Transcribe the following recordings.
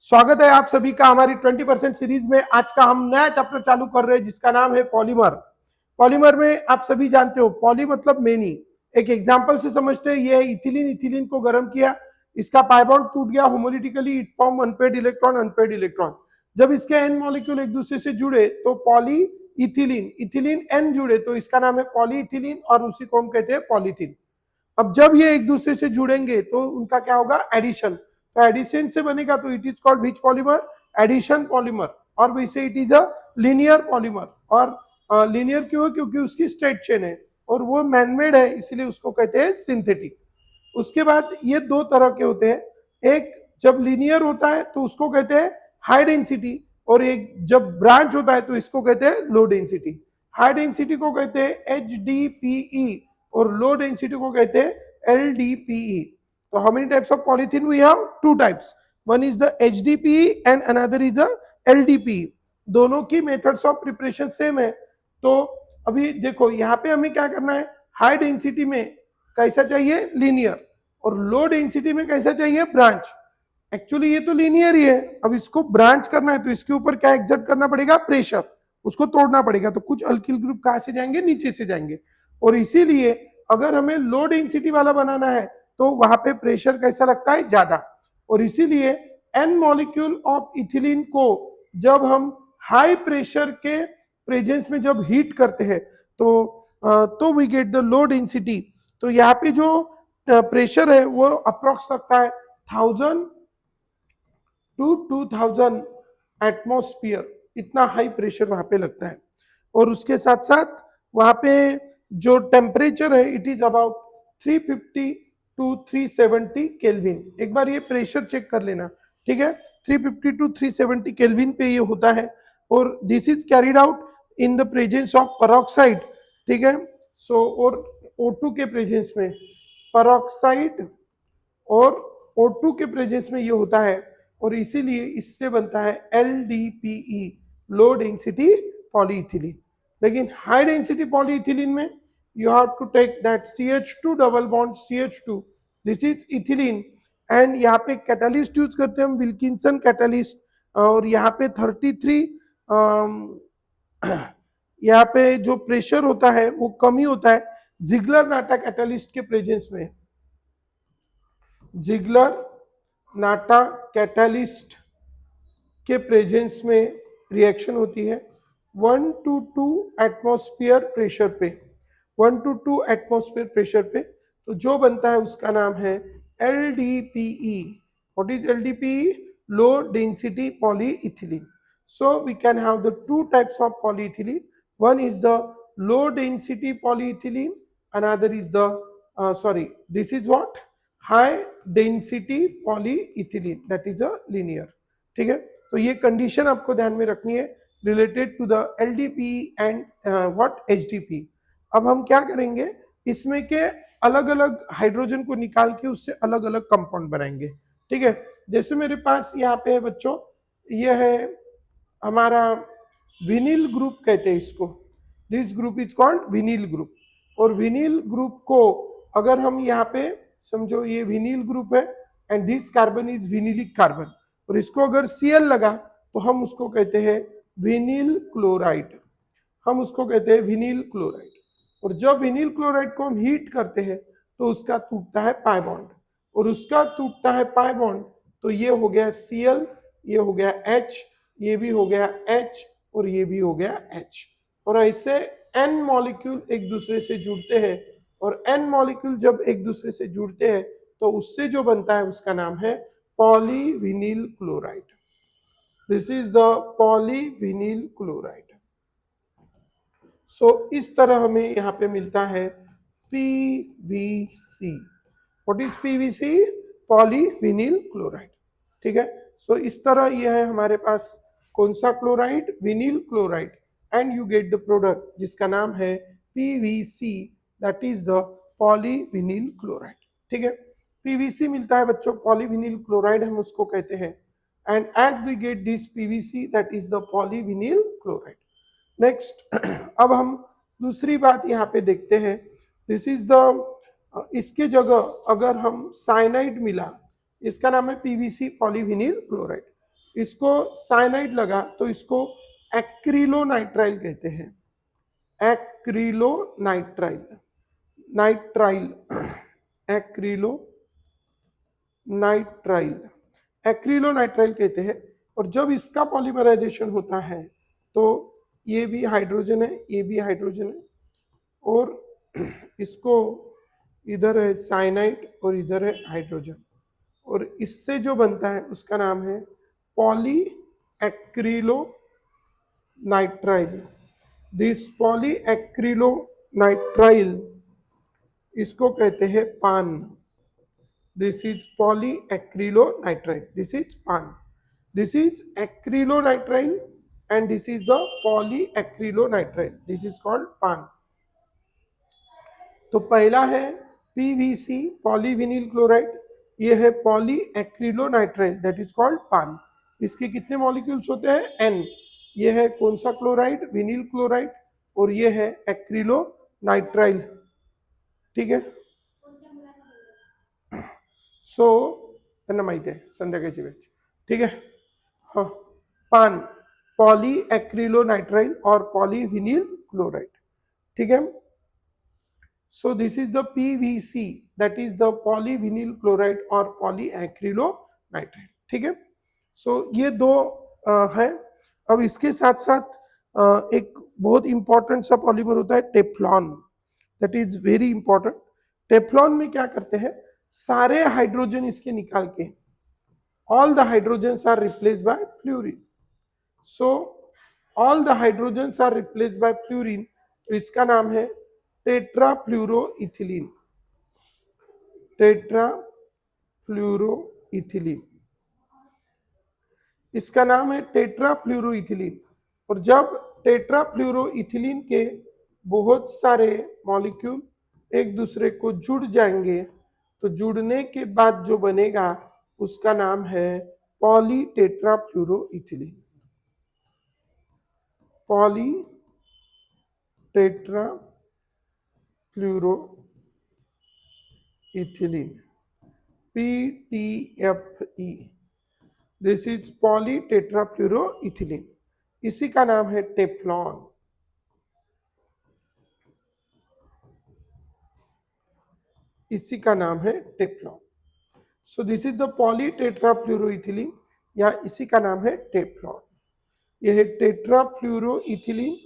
स्वागत है आप सभी का हमारी 20% सीरीज में। आज का हम नया चैप्टर चालू कर रहे हैं जिसका नाम है पॉलीमर। पॉलीमर में आप सभी जानते हो पॉली मतलब मेनी। एक एग्जांपल से समझते हैं, ये है इथिलीन। इथिलीन को गर्म किया, इसका पाई बॉन्ड टूट गया homolytically, it form unpaired electron unpaired electron. जब इसके एन मॉलिक्यूल एक दूसरे से जुड़े तो पॉली इथिलीन, इथिलीन एन जुड़े तो इसका नाम है पॉली इथिलीन और उसी को हम कहते हैं पॉलीथीन। अब जब ये एक दूसरे से जुड़ेंगे तो उनका क्या होगा, एडिशन। तो एडिशन से बनेगा तो it is called which polymer, addition polymer. और वैसे it is a linear polymer. और लीनियर क्यों है, क्योंकि उसकी स्ट्रेट चेन है और वो मैनमेड है, इसलिए उसको कहते हैं सिंथेटिक। उसके बाद ये दो तरह के होते हैं, एक जब लीनियर होता है तो उसको कहते हैं हाई डेंसिटी, और एक जब ब्रांच होता है तो इसको कहते हैं लो डेंसिटी। हाई डेंसिटी को कहते हैं HDPE और लो डेंसिटी को कहते हैं LDPE। तो how many types of polythene we have? Two types, one is the HDPE and another is a LDPE। दोनों की मेथड्स ऑफ प्रिपरेशन सेम है। तो अभी देखो यहाँ पे हमें क्या करना है, हाई डेंसिटी में कैसा चाहिए, लीनियर, और लो डेंसिटी में कैसा चाहिए, ब्रांच। एक्चुअली ये तो लीनियर ही है, अब इसको ब्रांच करना है तो इसके ऊपर क्या एक्सर्ट करना पड़ेगा, प्रेशर, उसको तोड़ना पड़ेगा। तो कुछ अल्किल ग्रुप कहां से जाएंगे, नीचे से जाएंगे। और इसीलिए अगर हमें लो डेंसिटी वाला बनाना है तो वहां पे प्रेशर कैसा लगता है, ज्यादा। और इसीलिए एन मॉलिक्यूल ऑफ इथिलीन को जब हम हाई प्रेशर के प्रेजेंस में जब हीट करते हैं तो we get the low density. तो यहाँ पे जो प्रेशर है वो अप्रोक्स लगता है 1000 टू 2000 एटमॉस्फियर, इतना हाई प्रेशर वहां पे लगता है। और उसके साथ साथ वहां पे जो टेम्परेचर है it is about 350 to 370 kelvin. एक बार ये प्रेशर चेक कर लेना, ठीक है। 350 टू 370 केल्विन पे ये होता है। और this is carried out in the presence of peroxide, ठीक है। सो और O2 के प्रेजेंस में, पेरोक्साइड और O2 के प्रेजेंस में ये होता है। और इसीलिए इससे बनता है LDPE, लो डेंसिटी पॉलीइथिलीन। लेकिन हाई डेंसिटी पॉलीइथिलीन में you have to take that CH2 double bond CH2, this is ethylene. And यहाँ पे कैटालिस्ट यूज करते हैं हम, विल्किंसन कैटालिस्ट। और यहाँ पे 33 यहाँ पे जो प्रेशर होता है वो कम ही होता है जिगलर नाटा कैटालिस्ट के प्रेजेंस में। जिगलर नाटा कैटालिस्ट के प्रेजेंस में रिएक्शन होती है 1 to 2 एटमॉस्फेयर प्रेशर पे, 1 to 2 एटमॉस्फेयर प्रेशर पे। तो जो बनता है उसका नाम है LDPE। What is LDPE? Low density polyethylene. So we can have the two types of polyethylene. One is the low density polyethylene, another is the this is what? High density polyethylene, that is a linear. ठीक है। तो ये condition आपको ध्यान में रखनी है related to the LDPE and what HDPE। अब हम क्या करेंगे, इसमें के अलग अलग हाइड्रोजन को निकाल के उससे अलग अलग कंपाउंड बनाएंगे, ठीक है। जैसे मेरे पास यहाँ पे है बच्चों, ये है हमारा विनिल ग्रुप कहते हैं इसको। This group is called vinyl group. और विनिल ग्रुप को अगर हम यहाँ पे समझो, ये विनिल ग्रुप है and this carbon is vinylic carbon, और इसको अगर Cl लगा तो हम उसको कहते हैं विनिल क्लोराइड। हम उसको कहते हैं विनिल क्लोराइड। और जब विनिल क्लोराइड को हम हीट करते हैं तो उसका टूटता है पाई बॉन्ड, और उसका टूटता है पाई बॉन्ड तो ये हो गया Cl, ये हो गया H, ये भी हो गया H, और ये भी हो गया H। और ऐसे N मॉलिक्यूल एक दूसरे से जुड़ते हैं, और N मॉलिक्यूल जब एक दूसरे से जुड़ते हैं तो उससे जो बनता है उसका नाम है polyvinyl chloride. This is the polyvinyl chloride. So इस तरह हमें यहाँ पे मिलता है PVC। What is PVC? Polyvinyl chloride, ठीक है। सो इस तरह यह है हमारे पास कौन सा chloride, vinyl chloride, and you get the product जिसका नाम है PVC, that is the polyvinyl chloride, ठीक है। PVC मिलता है बच्चों, पॉलीविनिल क्लोराइड हम उसको कहते हैं। And as we get this PVC, that is the polyvinyl chloride. Next अब हम दूसरी बात यहाँ पे देखते हैं। दिस इज द, इसके जगह अगर हम साइनाइड मिला, इसका नाम है PVC पॉलीविनिल क्लोराइड। इसको साइनाइड लगा तो इसको एक्रिलोनाइट्राइल कहते हैं, एक्रिलोनाइट्राइल, नाइट्राइल, एक्रिलोनाइट्राइल, एक्रिलोनाइट्राइल कहते हैं। और जब इसका पॉलीमराइजेशन होता है तो ये भी हाइड्रोजन है, ये भी हाइड्रोजन है, और इसको इधर है साइनाइड और इधर है हाइड्रोजन, और इससे जो बनता है उसका नाम है poly acrylonitrile. This poly acrylonitrile इसको कहते हैं PAN. This is poly acrylonitrile, this is PAN, this is acrylonitrile and this is the polyacrylonitrile, this is called pan। तो पहला है PVC पॉलीविनिल क्लोराइड, ये है पॉलीएक्रिलोनाइट्राइल दैट इज कॉल्ड पान। इसके कितने मॉलिक्यूल्स होते हैं? N। ये है कौन सा क्लोराइड? विनिल क्लोराइड, और ये है एक्रिलोनाइट्राइल, ठीक है। सो त्यांना माहिती आहे संध्याकाळची वेळ, ठीक है। हाँ, पान, पॉलीएक्रिलोनाइट्राइल और पॉलीविनिल क्लोराइड, ठीक है। सो this is the PVC that is the polyvinyl chloride और पॉलीएक्रिलोनाइट्राइल, ठीक है। सो ये दो है। अब इसके साथ साथ एक बहुत इंपॉर्टेंट सा पॉलीमर होता है Teflon, that is very important. Teflon में क्या करते हैं, सारे हाइड्रोजन इसके निकाल के, all the hydrogens are replaced by fluorine. So all the hydrogens are replaced by fluorine, तो इसका नाम है टेट्राफ्लोरोइथिलीन, टेट्राफ्लोरोइथिलीन, इसका नाम है टेट्राफ्लोरोइथिलीन। और जब टेट्राफ्लोरोइथिलीन के बहुत सारे मॉलिक्यूल एक दूसरे को जुड़ जाएंगे तो जुड़ने के बाद जो बनेगा उसका नाम है poly tetrafluoroethylene, poly tetrafluoroethylene, PTFE, this is poly tetrafluoroethylene, इसी का नाम है टेफ्लॉन, इसी का नाम है Teflon. So this is the poly tetrafluoroethylene, या इसी का नाम है टेफ्लॉन। यह है टेट्राफ्लोरोइथिलीन,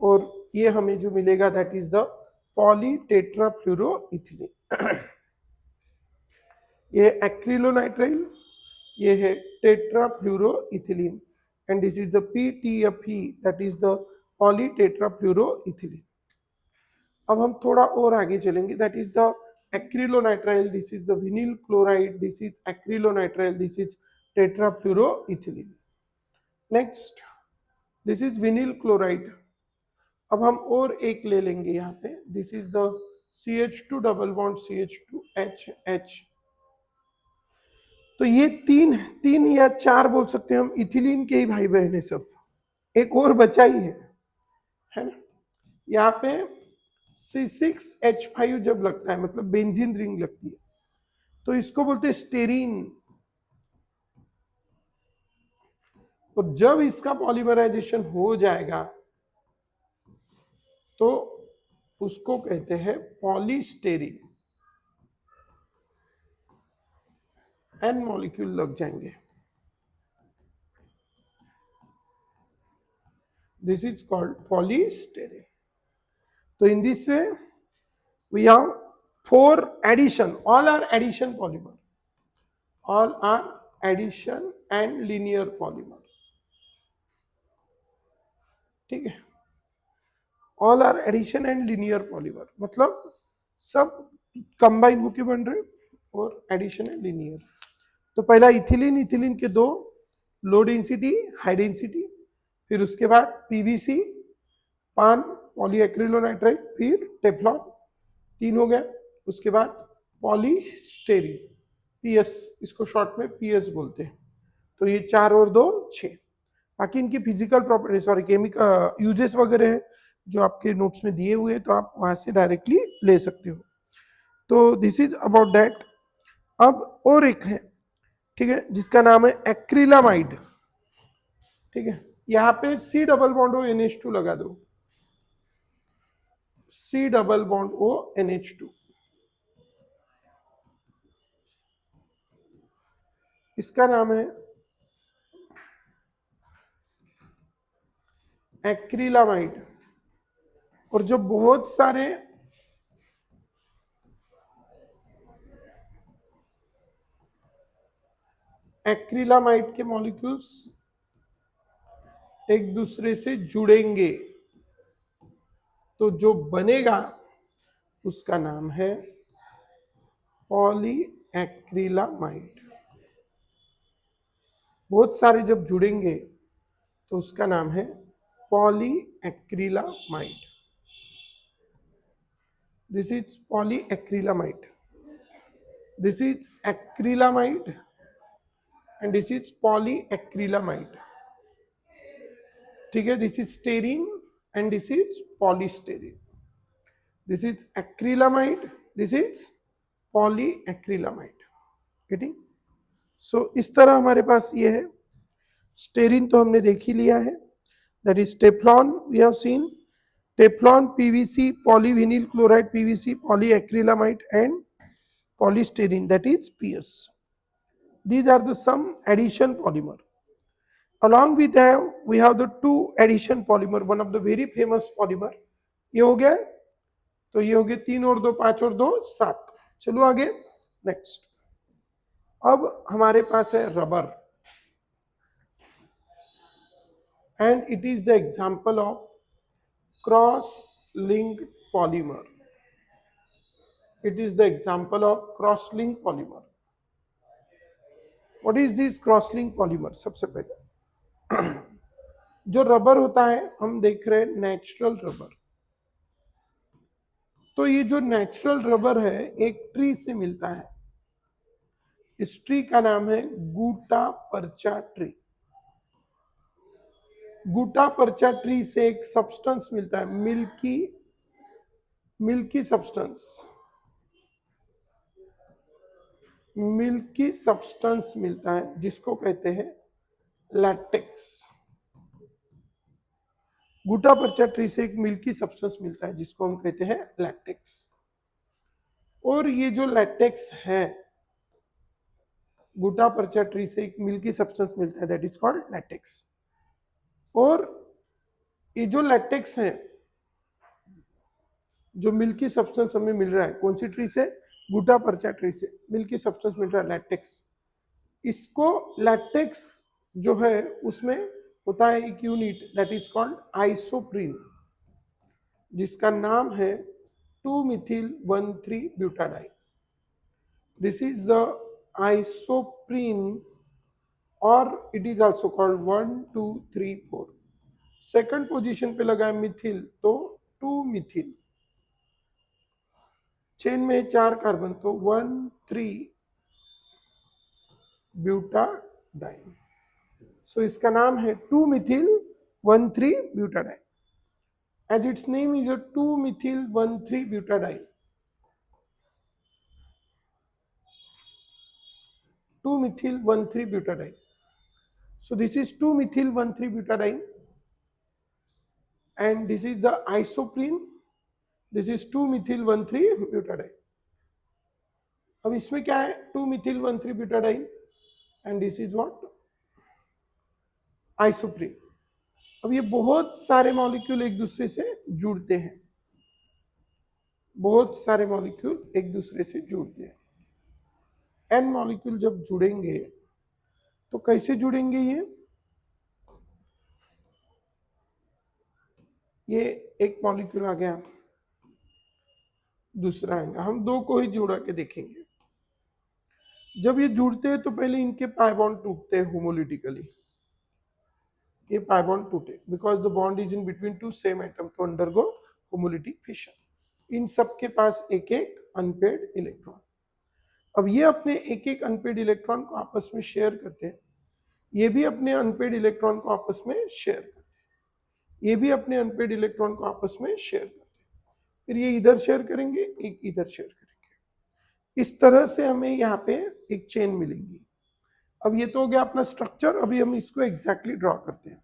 और ये हमें जो मिलेगा that is the poly tetrafluoroethylene. ये एक्रिलोनाइट्राइल, ये है tetrafluoroethylene, and this is the PTFE that is the poly tetrafluoroethylene. अब हम थोड़ा और आगे चलेंगे, that is the acrylonitrile, this is the vinyl chloride, this is acrylonitrile, this is tetrafluoroethylene. Next, this is vinyl chloride. अब हम और एक ले लेंगे यहाँ पे, this is the CH2 double bond CH2HH। तो ये तीन या चार बोल सकते हैं हम, इथिलीन के ही भाई बहन है सब, एक और बचा ही है ना। यहाँ पे C6H5 जब लगता है, मतलब बेंजीन रिंग लगती है, तो इसको बोलते हैं स्टेरीन। और जब इसका पॉलीमराइजेशन हो जाएगा तो उसको कहते हैं पॉलीस्टेरीन, N मॉलिक्यूल लग जाएंगे, दिस इज कॉल्ड पॉलीस्टेरीन। तो in this way we have 4 addition, all are addition polymer, all are addition and linear polymer, ठीक है। all are addition and linear polymer मतलब सब कंबाइन होके बन रहे और एडिशन है लिनियर। तो पहला इथिलीन, इथिलीन के दो, लो डेंसिटी हाई डेंसिटी, फिर उसके बाद PVC, पान, पॉलीएक्रिलोनाइट्राइल, फिर टेफ्लॉन, 3 हो गया। उसके बाद पॉलीस्टेरीन, PS, इसको शॉर्ट में PS बोलते हैं। तो ये 4 और 2 6। बाकी इनकी physical property, sorry chemical uses वगैरह है जो आपके नोट्स में दिए हुए हैं, तो आप वहां से डायरेक्टली ले सकते हो। तो दिस इज अबाउट दैट। अब और एक है ठीक है, जिसका नाम है एक्रिलामाइड। ठीक है, यहाँ पे C double bond O NH2 लगा दो, C double bond O NH2। इसका नाम है एक्रिलामाइड। और जो बहुत सारे एक्रिलामाइड के मॉलिक्यूल्स एक दूसरे से जुड़ेंगे तो जो बनेगा उसका नाम है पॉलीएक्रिलामाइड। बहुत सारे जब जुड़ेंगे तो उसका नाम है polyacrylamide. This is polyacrylamide, this is acrylamide and this is polyacrylamide. ठीक है, this is styrene and this is polystyrene. This is acrylamide, this is polyacrylamide. Getting? So इस तरह हमारे पास ये है। स्टेरीन तो हमने देख ही लिया है, that is Teflon, we have seen Teflon, PVC, polyvinyl chloride PVC, polyacrylamide and polystyrene, that is PS. These are the some addition polymer. Along with that we have the two addition polymer, one of the very famous polymer। ये हो गया, तो ये हो गए 3 और 2 5 और 2 7। चलो आगे नेक्स्ट। अब हमारे पास है rubber and it is the example of cross linked polymer. It is the example of cross-linked polymer. What is this cross-linked polymer? सबसे पहले जो रबर होता है, हम देख रहे हैं नेचुरल रबर। तो ये जो नेचुरल रबर है एक ट्री से मिलता है। इस ट्री का नाम है गुटा पर्चा ट्री। गुटा पर्चा ट्री से एक सब्सटेंस मिलता है, मिल्की सब्सटेंस, मिल्की सब्सटेंस मिलता है जिसको कहते हैं लैटेक्स। गुटा पर्चा ट्री से एक मिल्की सब्सटेंस मिलता है जिसको हम कहते हैं लैटेक्स। और ये जो लैटेक्स है, गुटा पर्चा ट्री से एक मिल्की सब्सटेंस मिलता है, दैट इज कॉल्ड लैटेक्स। और ये जो लैटेक्स है, जो मिल्की सब्सटेंस हमें मिल रहा है, कौन सी ट्री से? गुटा पर्चा ट्री से मिल्की सब्सटेंस मिल रहा है लैटेक्स। इसको लैटेक्स जो है उसमें होता है एक unit, that is called isoprene, जिसका नाम है 2-methyl-1,3-butadiene। This is the isoprene और it is also called 1 2 3 4। Second position पे लगा है मिथिल, तो 2-methyl। चेन में 4 कार्बन, तो 1,3-butadiene। सो इसका नाम है 2-methyl-1,3-butadiene। As its name is a 2-methyl-1,3-butadiene। 2-methyl-1,3-butadiene। So this is 2-methyl-1,3-butadiene and this is the isoprene, this is 2-methyl-1,3-butadiene। अब इसमें क्या है? 2-methyl-1,3-butadiene and this is what? Isoprene. अब ये बहुत सारे मॉलिक्यूल एक दूसरे से जुड़ते हैं, बहुत सारे मॉलिक्यूल एक दूसरे से जुड़ते हैं। एन मॉलिक्यूल जब जुड़ेंगे तो कैसे जुड़ेंगे? ये एक मॉलिक्यूल आ गया, दूसरा आएगा, हम दो को ही जोड़ा के देखेंगे। जब ये जुड़ते हैं तो पहले इनके पाई बॉन्ड टूटते हैं होमोलिटिकली। ये पाई बॉन्ड टूटे because the bond is in between two same atom to undergo homolytic fission. इन सबके पास एक एक अनपेड इलेक्ट्रॉन। अब ये अपने एक एक अनपेड इलेक्ट्रॉन को आपस में शेयर करते हैं, ये भी अपने अनपेड इलेक्ट्रॉन को आपस में शेयर करते हैं, ये भी अपने अनपेड इलेक्ट्रॉन को आपस में शेयर करते हैं। फिर ये इधर शेयर करेंगे, एक इधर शेयर करेंगे। इस तरह से हमें यहाँ पे एक चेन मिलेगी। अब ये तो हो गया अपना स्ट्रक्चर, अभी हम इसको एग्जैक्टली ड्रॉ करते हैं।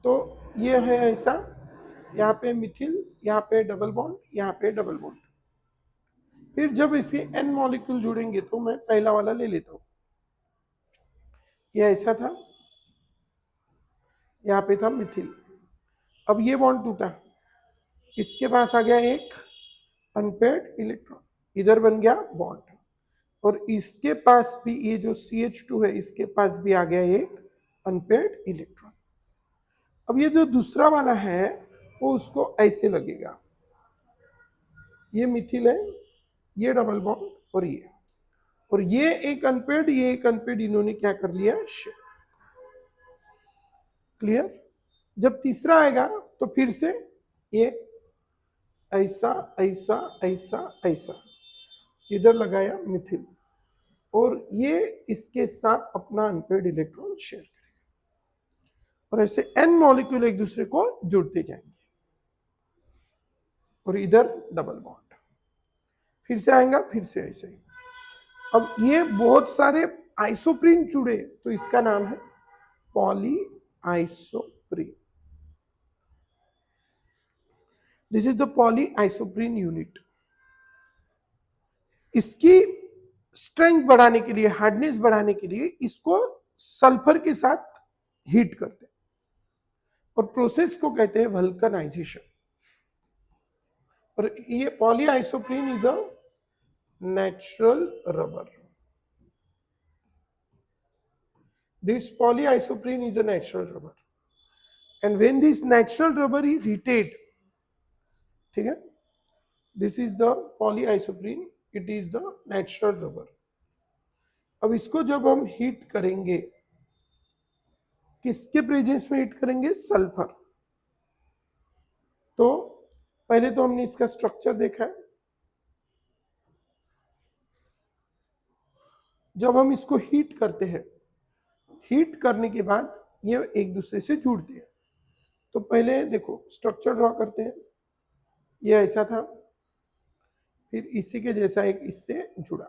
तो ये है ऐसा, यहाँ पे मिथिल, यहाँ पे डबल बॉन्ड, यहाँ पे डबल बॉन्ड। फिर जब इसके n मॉलिक्यूल जुड़ेंगे तो मैं पहला वाला ले लेता हूं। ये ऐसा था, यहाँ पे था मिथिल। अब ये बॉन्ड टूटा, इसके पास आ गया एक अनपेयर्ड इलेक्ट्रॉन, इधर बन गया बॉन्ड, और इसके पास भी ये जो CH2 है इसके पास भी आ गया एक अनपेयर्ड इलेक्ट्रॉन। अब ये जो दूसरा वाला है वो उसको ऐसे लगेगा, ये मिथिल है, ये डबल बॉन्ड और ये एक अनपेयर्ड, ये एक अनपेयर्ड, इन्होंने क्या कर लिया, क्लियर। जब तीसरा आएगा तो फिर से ये ऐसा ऐसा ऐसा ऐसा इधर लगाया मिथिल, और ये इसके साथ अपना अनपेयर्ड इलेक्ट्रॉन शेयर करेगा, और ऐसे n मॉलिक्यूल एक दूसरे को जुड़ते जाएंगे, और इधर डबल बॉन्ड, फिर से आएगा, फिर से ऐसे ही। अब ये बहुत सारे आइसोप्रीन जुड़े तो इसका नाम है poly isoprene. This is the poly isoprene unit. इसकी स्ट्रेंथ बढ़ाने के लिए, हार्डनेस बढ़ाने के लिए इसको सल्फर के साथ हीट करते हैं, और प्रोसेस को कहते हैं वल्कनाइजेशन। और ये poly isoprene is a natural rubber. This polyisoprene is a natural rubber, and when this natural rubber is heated, ठीक है, this is the polyisoprene, it is the natural rubber. अब इसको जब हम हीट करेंगे, किसके प्रेजेंस में हीट करेंगे, सल्फर। तो पहले तो हमने इसका स्ट्रक्चर देखा है, जब हम इसको हीट करते हैं, हीट करने के बाद ये एक दूसरे से जुड़ते हैं। तो पहले देखो स्ट्रक्चर ड्रॉ करते हैं, ये ऐसा था, फिर इसी के जैसा एक इससे जुड़ा,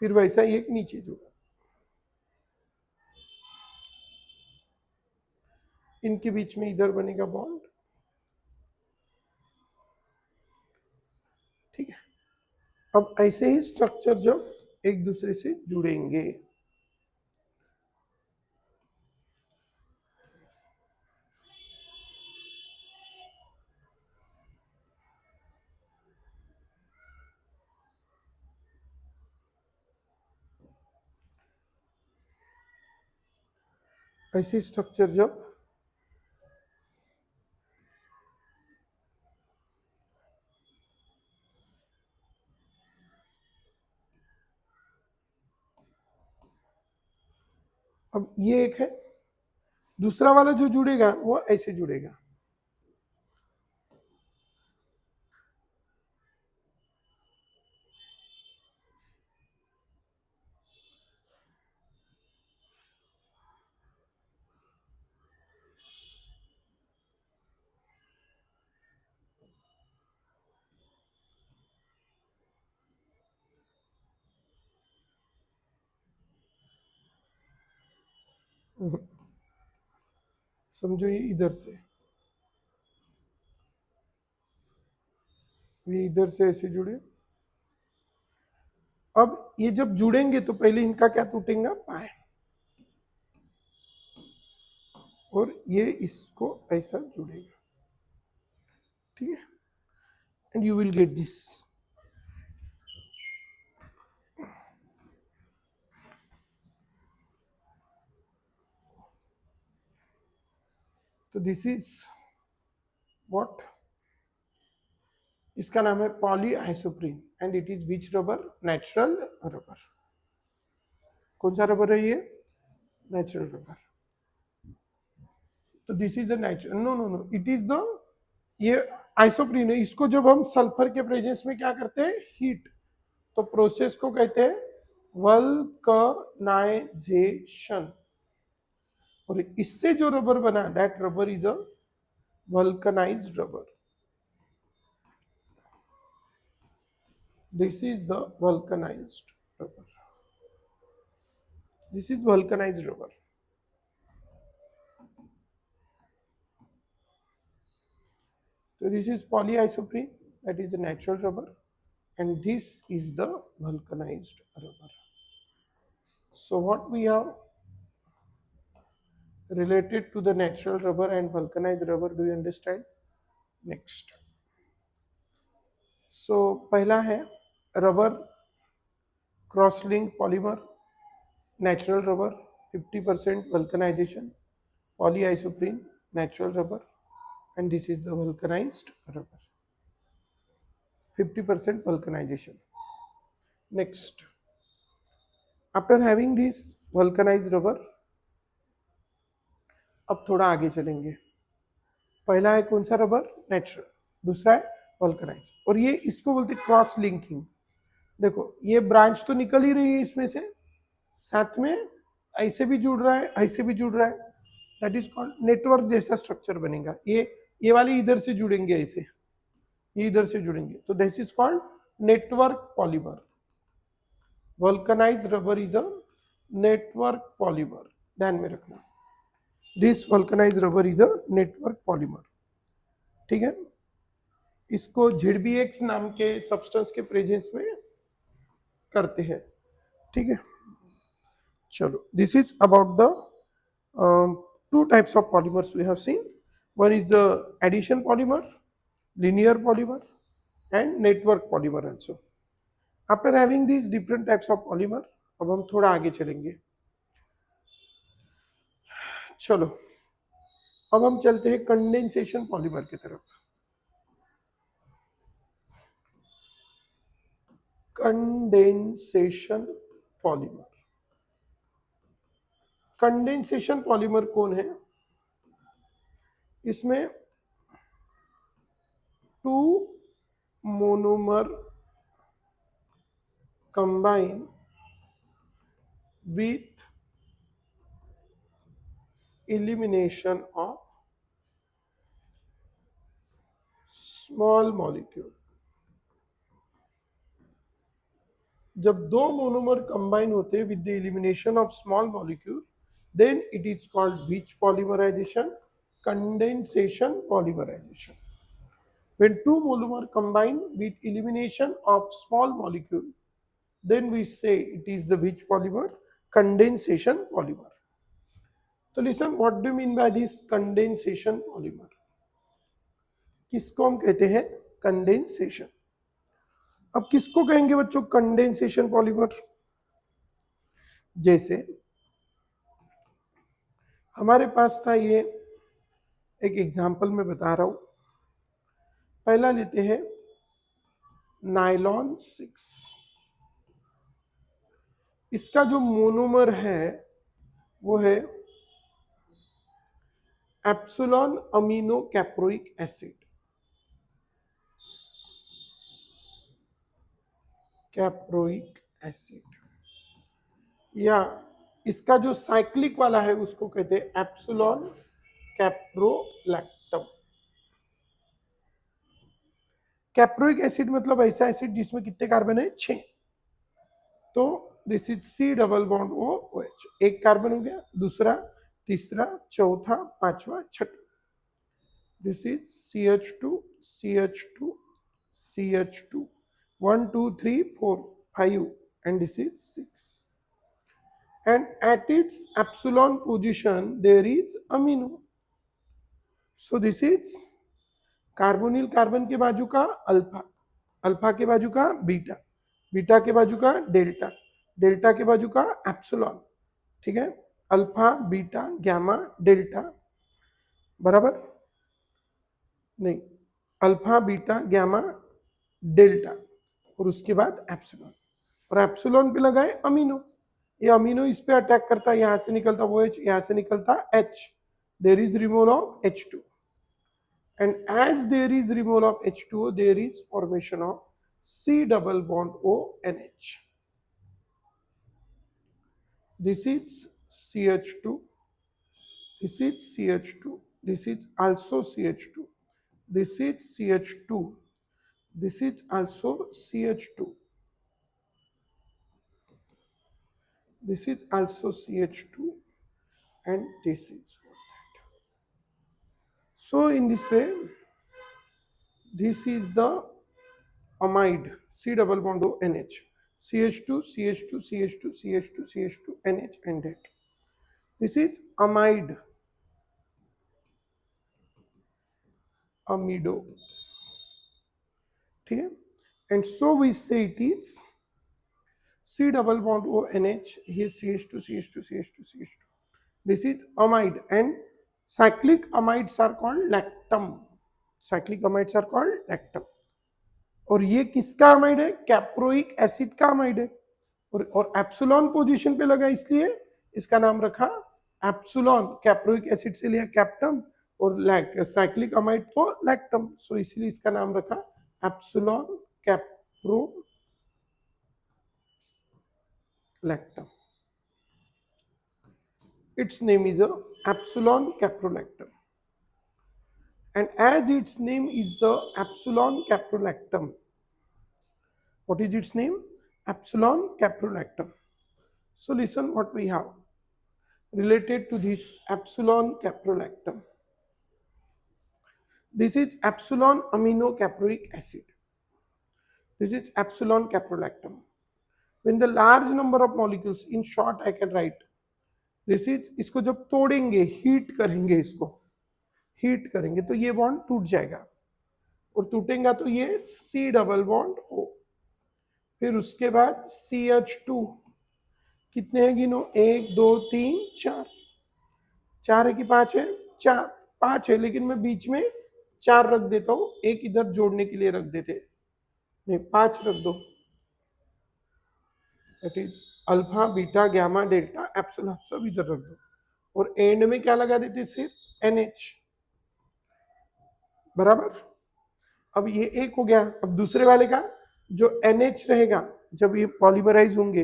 फिर वैसा ही एक नीचे जुड़ा, इनके बीच में इधर बनेगा बॉन्ड, ठीक है। अब ऐसे ही स्ट्रक्चर जब एक दूसरे से जुड़ेंगे, ऐसे स्ट्रक्चर जब अब ये एक है, दूसरा वाला जो जुड़ेगा वो ऐसे जुड़ेगा, समझो ये इधर से, ये इधर से ऐसे जुड़े। अब ये जब जुड़ेंगे तो पहले इनका क्या टूटेगा, पाए, और ये इसको ऐसा जुड़ेगा, ठीक है, and you will get this. तो दिस इज व्हाट, इसका नाम है polyisoprene, and it is which rubber, natural rubber. कौन सा रबर है ये, नेचुरल रबर। तो this is the natural, no no no, it is the, ये आइसोप्रीन है, इसको जब हम सल्फर के प्रेजेंस में क्या करते हैं, हीट, तो प्रोसेस को कहते हैं वल्कनाइजेशन, और इससे जो रबर बना, that rubber is a vulcanised rubber. This is the vulcanised. rubber. This is vulcanized rubber. So this is polyisoprene, that is the natural rubber, and this is the vulcanized rubber. So what we have related to the natural rubber and vulcanized rubber, do you understand? Next. So पहला है rubber cross link polymer, natural rubber 50% vulcanization, polyisoprene natural rubber, and this is the vulcanized rubber, 50% vulcanization. Next, after having this vulcanized rubber, अब थोड़ा आगे चलेंगे. पहला है कौन सा रबर? नेचुरल. दूसरा है वल्कनाइज. और ये इसको बोलते हैं क्रॉस लिंकिंग. देखो ये ब्रांच तो निकल ही रही है इसमें से, साथ में ऐसे भी जुड़ रहा है, ऐसे भी जुड़ रहा है. दैट इज कॉल्ड नेटवर्क जैसा स्ट्रक्चर बनेगा. ये वाले इधर से जुड़ेंगे, ऐसे ये इधर से जुड़ेंगे, तो this is called network polymer. Vulcanise rubber is a network polymer, ध्यान में रखना. This vulcanise rubber is a network polymer. ठीक है. इसको ZBX नाम के सब्सटेंस के प्रेजेंस में करते हैं. ठीक है. चलो, this is about the two types of polymers we have seen. One is the addition polymer, linear polymer, and network polymer also. After having these different types of polymer, अब हम थोड़ा आगे चलेंगे. चलो, अब हम चलते हैं कंडेंसेशन पॉलीमर की तरफ. Condensation polymer. कंडेंसेशन पॉलीमर कौन है? इसमें two monomer combine with elimination of small molecule. जब दो मोनोमर कंबाइन होते हैं with the elimination of small molecule, then it is called which polymerization? Condensation polymerization. When two monomer combine with elimination of small molecule, then we say it is the which polymer? Condensation polymer. तो listen, what do mean by this condensation polymer? किसको हम कहते हैं condensation? अब किसको कहेंगे बच्चों condensation polymer? जैसे हमारे पास था, ये एक एग्जांपल में बता रहा हूं. पहला लेते हैं नायलॉन 6. इसका जो मोनोमर है वो है epsilon amino caproic acid. Caproic acid, या इसका जो साइक्लिक वाला है उसको कहते हैं एप्सिलॉन कैप्रोलैक्टम. कैप्रोइक एसिड मतलब ऐसा एसिड जिसमें कितने कार्बन है? 6. तो this is C double bond OH. एक कार्बन हो गया, दूसरा, तीसरा, चौथा, पांचवा, छठा. This is CH2, CH2, CH2. 1 2 3 4 5, and this is 6. And at its epsilon position there is amino. So this is carbonyl carbon के बाजू का अल्फा, अल्फा के बाजू का बीटा, बीटा के बाजू का डेल्टा, डेल्टा के बाजू का एप्सिलॉन. ठीक है. अल्फा, बीटा, गैमा, डेल्टा, बराबर? नहीं, अल्फा, बीटा, गैमा, डेल्टा, और उसके बाद एप्सिलॉन. और एप्सिलॉन पे लगाए अमीनो. ये अमीनो इस पे अटैक करता है, यहां से निकलता OH, यहां से निकलता H. There is removal of H2. And as there is removal of H2O, there is formation of C double bond ONH. This is CH2. This is CH2. This is also CH2. This is CH2. This is also CH2. this is also CH2 and this is that. So in this way, this is the amide, C double bond O NH, CH2, CH2, CH2, CH2, CH2, NH and that. This is amide, amido. ठीक है? And so we say it is C double bond O NH, here CH2, CH2, CH2, CH2. This is amide and cyclic amides are called lactam. Cyclic amides are called lactam. और ये किसका amide है? Caproic acid का amide है और epsilon position पे लगा इसलिए इसका नाम रखा एप्सिलॉन. कैप्रोइक एसिड से लिया कैप्टम और साइक्लिक अमाइड तो लैक्टम, सो इसलिए इसका नाम रखा epsilon Caprio lactam. Its name is a epsilon caprolactam, and as its name is the epsilon caprolactam, what is its name? Epsilon caprolactam. So listen what we have related to this epsilon caprolactam. This is epsilon aminocaproic acid. This is epsilon caprolactam. When the large number of molecules, in short I can write, this is, इसको जब तोड़ेंगे, heat करेंगे, इसको heat करेंगे तो ये bond टूट जाएगा और टूटेगा तो ये C डबल बॉन्ड O, फिर उसके बाद CH2 कितने हैं गिनो? 1 2 3 4, 4 है कि 5 है? 4, 5 है, लेकिन मैं बीच में 4 रख देता हूं, एक इधर जोड़ने के लिए रख देते, नहीं 5 रख दो. That is alpha beta gamma delta epsilon सब इधर रख दो और एंड में क्या लगा देते? सिर्फ NH. बराबर. अब ये एक हो गया. अब दूसरे वाले का जो NH रहेगा जब ये पॉलीमराइज होंगे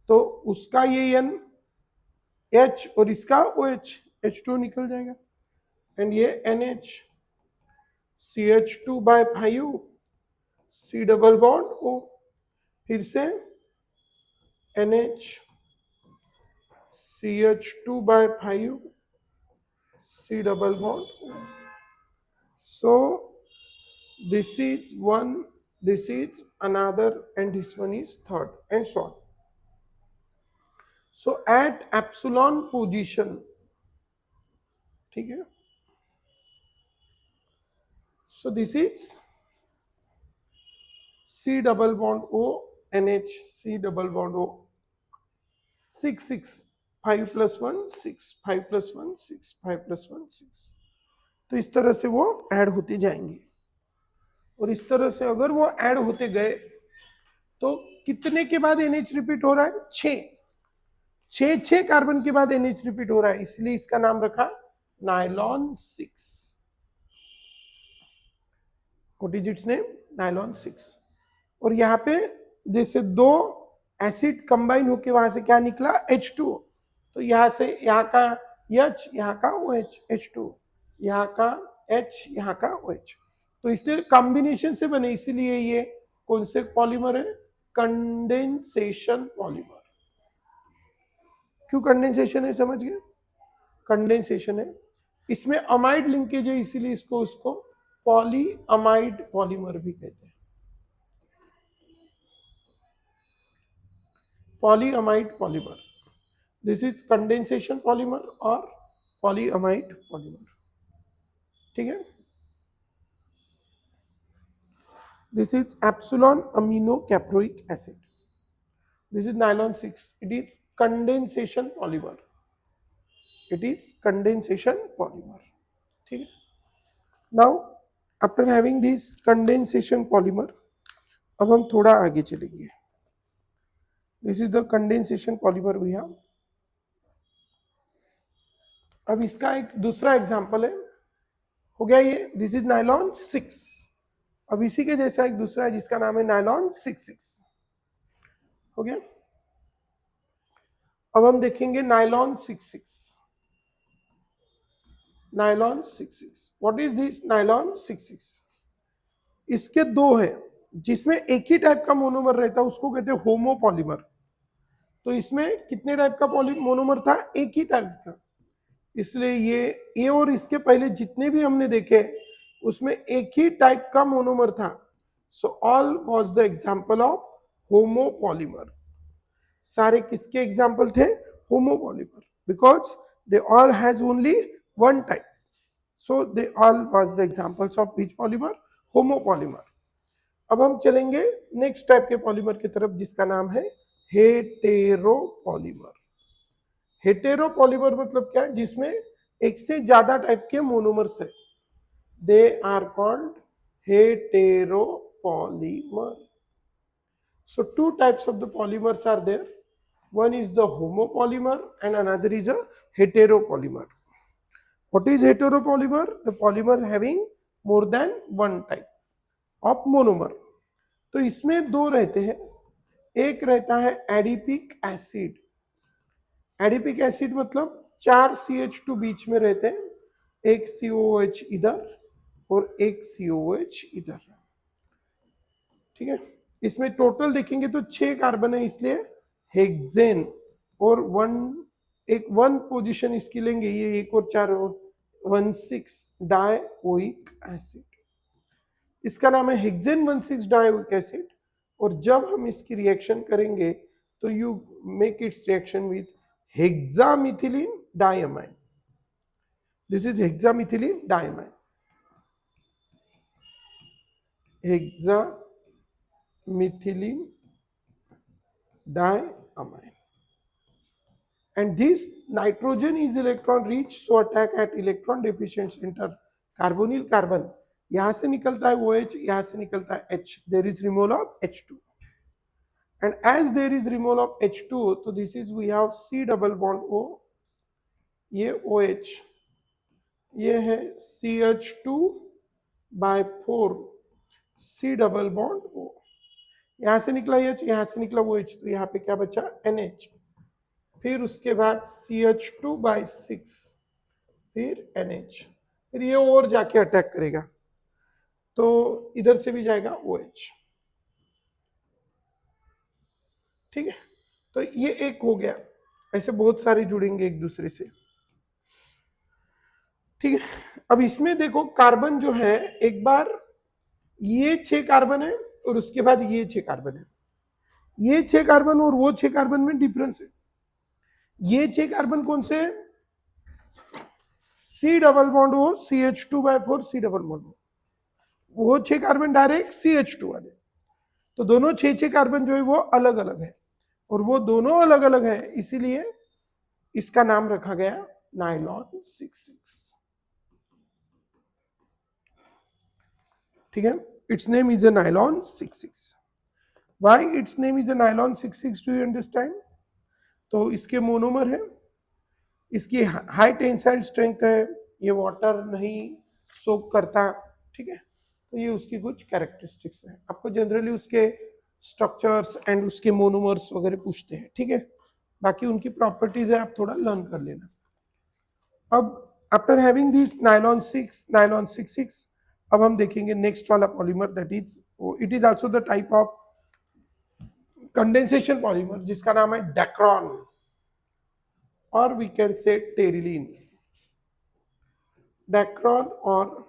तो उसका ये NH और इसका OH, H2 निकल जाएगा एंड ये NH, CH2 by 5 C double bond O, फिर से NH, CH2 by 5 C double bond O. So this is one, this is another, and this one is third, and so on. So at epsilon position, ठीक है? So this is C double bond O NH, C double bond O, 6 6, 5 plus 1 6, 5 plus 1 6, 5 plus 1 6. तो इस तरह से वो add होते जाएंगे और इस तरह से अगर वो ऐड होते गए तो कितने के बाद NH रिपीट हो रहा है? 6 कार्बन के बाद NH रिपीट हो रहा है, इसलिए इसका नाम रखा nylon 6. What is it's name? Nylon 6. और यहाँ पे जैसे 2 एसिड कंबाइन होके वहां से क्या निकला? H2. तो यहां से यहाँ का H, यहाँ का OH, H2, यहाँ का H, यहाँ का OH, तो इसलिए कॉम्बिनेशन से बने, इसीलिए ये कौन से पॉलीमर है? Condensation polymer. क्यों कंडेंसेशन है? समझ गए? कंडेंसेशन है, इसमें अमाइड लिंकेज है, इसीलिए इसको उसको पॉली अमाइड पॉलीमर भी कहते हैं. polyamide polymer. This is condensation polymer or polyamide polymer. ठीक है? This is epsilon aminocaproic acid. This is nylon 6. It is condensation polymer. It is condensation polymer. ठीक है? Now after having this condensation polymer, अब हम थोड़ा आगे चलेंगे. This is the condensation polymer we have. अब इसका एक दूसरा एग्जांपल है, हो गया ये. This is nylon 6. अब इसी के जैसा एक दूसरा है जिसका नाम है नाइलॉन 6. हो गया. अब हम देखेंगे nylon 6. Nylon 6. What is this nylon 6? इसके 2 है, जिसमें एक ही टाइप का मोनोमर रहता है उसको कहते हैं होमोपॉलीमर. तो इसमें कितने टाइप का मोनोमर था? एक ही टाइप का, इसलिए ये और इसके पहले जितने भी हमने देखे उसमें एक ही टाइप का मोनोमर था. So all was the example of homopolymer. सारे किसके एग्जांपल थे? Homopolymer, because they all has only one type. So they all was the examples of which polymer? Homopolymer. अब हम चलेंगे नेक्स्ट टाइप के पॉलीमर की तरफ जिसका नाम है हेटेरोपॉलीमर. हेटेरोपॉलीमर मतलब क्या है? जिसमें एक से ज्यादा टाइप के मोनोमर्स है. They are called heteropolymer. So two types of the polymers are there. One is the homopolymer and another is a heteropolymer. What is heteropolymer? The polymer having more than one type of monomer. तो इसमें दो रहते हैं. एक रहता है adipic acid. Adipic acid मतलब 4 CH2 बीच में रहते हैं, एक COH इधर और एक COH इधर. ठीक है. इसमें टोटल देखेंगे तो 6 कार्बन है, इसलिए हेक्सेन. और वन पोजीशन इसकी लेंगे, ये एक और 4 और 16 डाइओइक एसिड. इसका नाम है हेक्सेन 16 डाइओइक एसिड. और जब हम इसकी रिएक्शन करेंगे तो you make it's reaction with हेक्सामिथिलीन diamine. This is हेक्सामिथिलीन diamine. हेक्सामिथिलीन diamine. And this nitrogen is electron rich, so attack at electron deficient center. Carbonyl carbon, यहां से निकलता है OH, यहां से निकलता है H. There is removal of H2. And as there is removal of H2, so this is we have C double bond O, ये OH, ये है CH2/4 C double bond O. यहां से निकला H, यहां से निकला OH, तो यहाँ पे क्या बचा? NH. फिर उसके बाद CH2/6, फिर NH. फिर ये और जाके अटैक करेगा, तो इधर से भी जाएगा OH. ठीक है. तो ये एक हो गया. ऐसे बहुत सारे जुड़ेंगे एक दूसरे से. ठीक है. अब इसमें देखो कार्बन जो है, एक बार ये 6 कार्बन है और उसके बाद ये 6 कार्बन है. ये 6 कार्बन और वो 6 कार्बन में डिफरेंस है. ये 6 कार्बन कौन से? C double bond O CH2/4 C double bond O. वो 6 कार्बन डायरेक्ट CH2 वाले. तो दोनों 6 कार्बन जो है वो अलग अलग है, और वो दोनों अलग अलग है, इसीलिए इसका नाम रखा गया नाइलॉन 66. ठीक है. It's name is a nylon 66. Why it's name is a nylon 66? Do you understand? तो इसके मोनोमर है, इसकी हाई टेंसाइल स्ट्रेंथ है, ये वाटर नहीं सोक करता. ठीक है. तो ये उसकी कुछ कैरेक्टरिस्टिक्स हैं. आपको जनरली उसके स्ट्रक्चर्स एंड उसके मोनोमर्स वगैरह पूछते हैं. ठीक है. बाकी उनकी प्रॉपर्टीज है, आप थोड़ा लर्न कर लेना. अब आफ्टर हैविंग दिस नाइलॉन 66, अब हम देखेंगे नेक्स्ट वाला polymer, that is it is also the type of condensation polymer जिसका नाम है डेक्रॉन, और we can say Terylene. Dacron और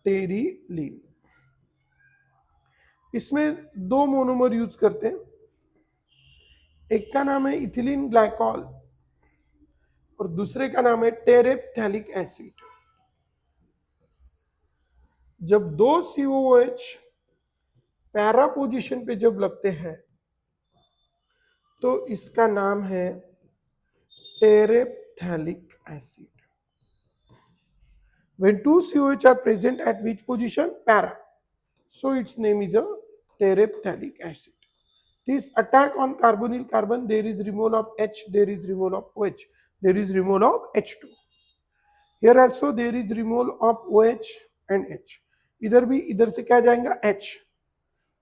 टेरिलीन. इसमें दो मोनोमर यूज करते हैं. एक का नाम है इथिलीन ग्लाइकॉल और दूसरे का नाम है टेरेप्थैलिक एसिड. जब दो COOH पैरा पोजीशन पे जब लगते हैं तो इसका नाम है टेरेप्थैलिक acid. When two COH are present at which position? Para. So its name is a terephthalic acid. This attack on carbonyl carbon, there is removal of H, there is removal of OH, there is removal of H2. Here also there is removal of OH and H. इधर भी, इधर से क्या जाएगा? H.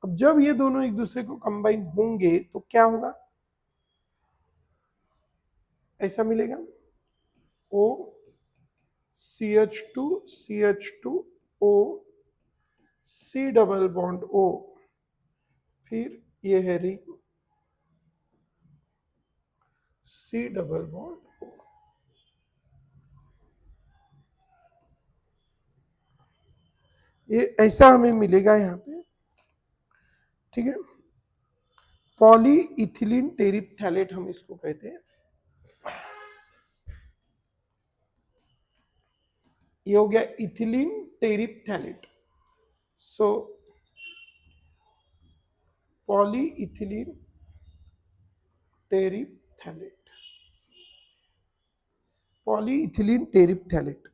अब जब ये दोनों एक दूसरे को कंबाइन होंगे तो क्या होगा? ऐसा मिलेगा O CH2 CH2 O C double bond O, फिर ये है ring, C double bond O। ये ऐसा हमें मिलेगा यहाँ पे, ठीक है। पॉली इथिलीन टेरिप्थैलेट हम इसको कहते हैं। ये हो गया इथिलीन टेरिप्थैलेट। सो पॉली इथिलीन टेरिप्थैलेट, पॉली इथिलीन टेरिप्थैलेट,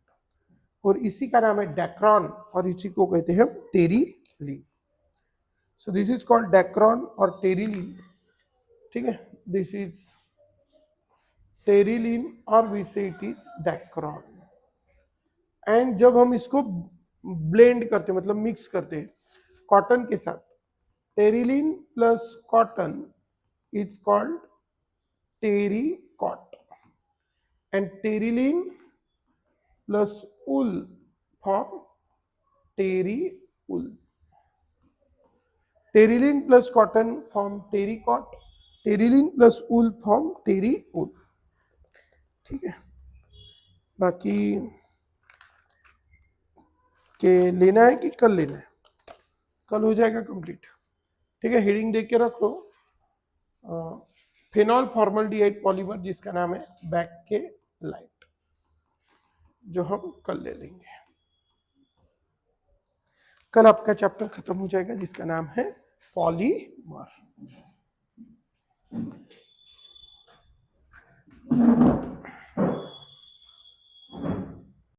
और इसी का नाम है डेक्रॉन, और इसी को कहते हैं terylene. So this is called Dacron और टेरिलीन, ठीक है। दिस इज टेरिलीन और वी से इट इज डेक्रॉन। एंड जब हम इसको ब्लेंड करते मतलब मिक्स करते हैं कॉटन के साथ, terylene plus cotton is called terricot, and terylene plus wool form terrywool. Terylene plus cotton form terricot, terylene plus wool form terrywool, ठीक है। बाकी के लेना है कि कल लेना है? कल हो जाएगा कंप्लीट, ठीक है। हेडिंग देख के रख लो, फेनॉल फॉर्मल्डिहाइड पॉलीमर जिसका नाम है बैकेलाइट, जो हम कल ले लेंगे। कल आपका चैप्टर खत्म हो जाएगा जिसका नाम है पॉलीमर।